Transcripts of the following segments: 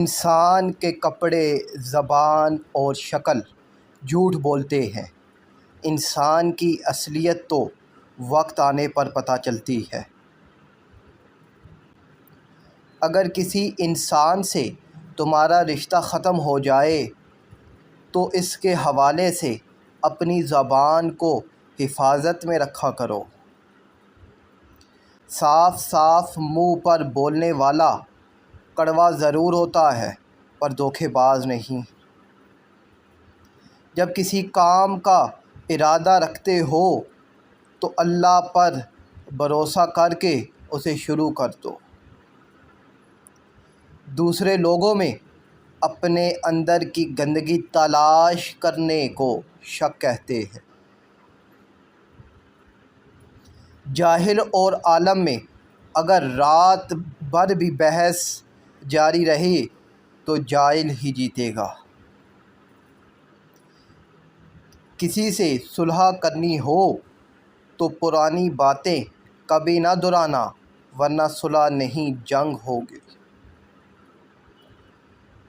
انسان کے کپڑے، زبان اور شکل جھوٹ بولتے ہیں۔ انسان کی اصلیت تو وقت آنے پر پتہ چلتی ہے۔ اگر کسی انسان سے تمہارا رشتہ ختم ہو جائے تو اس کے حوالے سے اپنی زبان کو حفاظت میں رکھا کرو۔ صاف صاف منہ پر بولنے والا کڑوا ضرور ہوتا ہے پر دھوکے باز نہیں۔ جب کسی کام کا ارادہ رکھتے ہو تو اللہ پر بھروسہ کر کے اسے شروع کر دو۔ دوسرے لوگوں میں اپنے اندر کی گندگی تلاش کرنے کو شک کہتے ہیں۔ جاہل اور عالم میں اگر رات بھر بھی بحث جاری رہی تو جاہل ہی جیتے گا۔ کسی سے صلح کرنی ہو تو پرانی باتیں کبھی نہ دہرانا ورنہ صلح نہیں جنگ ہوگی۔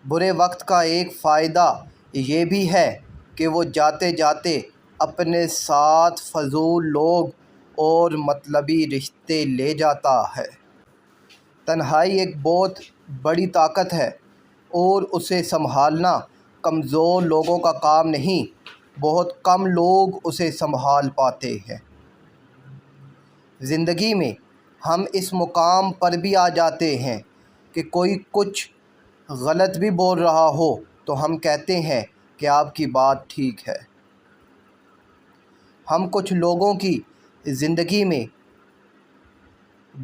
برے وقت کا ایک فائدہ یہ بھی ہے کہ وہ جاتے جاتے اپنے ساتھ فضول لوگ اور مطلبی رشتے لے جاتا ہے۔ تنہائی ایک بہت بڑی طاقت ہے اور اسے سنبھالنا کمزور لوگوں کا کام نہیں۔ بہت کم لوگ اسے سنبھال پاتے ہیں۔ زندگی میں ہم اس مقام پر بھی آ جاتے ہیں کہ کوئی کچھ غلط بھی بول رہا ہو تو ہم کہتے ہیں کہ آپ کی بات ٹھیک ہے۔ ہم کچھ لوگوں کی زندگی میں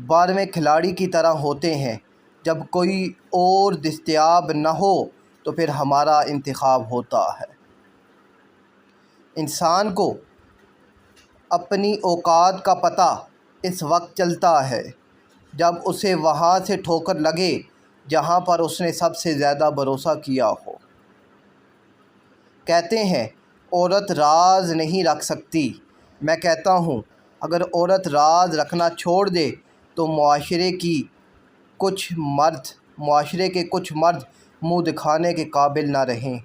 بارہویں کھلاڑی کی طرح ہوتے ہیں۔ جب کوئی اور دستیاب نہ ہو تو پھر ہمارا انتخاب ہوتا ہے۔ انسان کو اپنی اوقات کا پتہ اس وقت چلتا ہے جب اسے وہاں سے ٹھوکر لگے جہاں پر اس نے سب سے زیادہ بھروسہ کیا ہو۔ کہتے ہیں عورت راز نہیں رکھ سکتی۔ میں کہتا ہوں اگر عورت راز رکھنا چھوڑ دے تو معاشرے کے کچھ مرد منہ دکھانے کے قابل نہ رہیں۔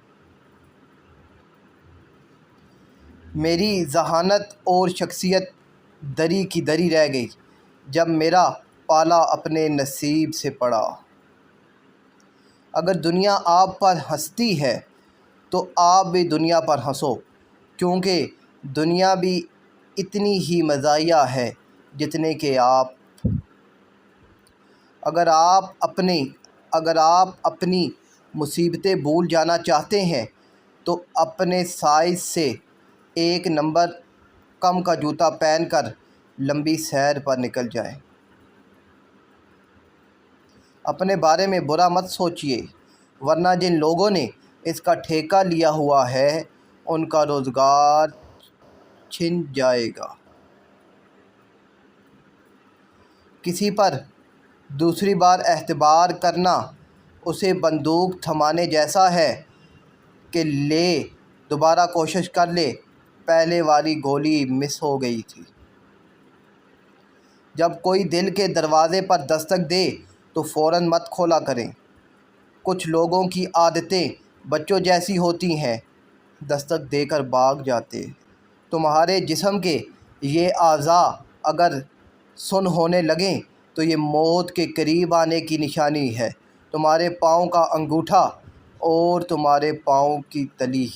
میری ذہانت اور شخصیت دری کی دری رہ گئی جب میرا پالا اپنے نصیب سے پڑا۔ اگر دنیا آپ پر ہنستی ہے تو آپ بھی دنیا پر ہنسو کیونکہ دنیا بھی اتنی ہی مزاحیہ ہے جتنے کہ آپ۔ اگر آپ اپنی مصیبتیں بھول جانا چاہتے ہیں تو اپنے سائز سے ایک نمبر کم کا جوتا پہن کر لمبی سیر پر نکل جائیں۔ اپنے بارے میں برا مت سوچیے ورنہ جن لوگوں نے اس کا ٹھیکہ لیا ہوا ہے ان کا روزگار چھن جائے گا۔ کسی پر دوسری بار اعتبار کرنا اسے بندوق تھمانے جیسا ہے کہ لے دوبارہ کوشش کر لے، پہلے والی گولی مس ہو گئی تھی۔ جب کوئی دل کے دروازے پر دستک دے تو فوراً مت کھولا کریں۔ کچھ لوگوں کی عادتیں بچوں جیسی ہوتی ہیں، دستک دے کر بھاگ جاتے۔ تمہارے جسم کے یہ اعضاء اگر سن ہونے لگیں تو یہ موت کے قریب آنے کی نشانی ہے۔ تمہارے پاؤں کا انگوٹھا اور تمہارے پاؤں کی تلی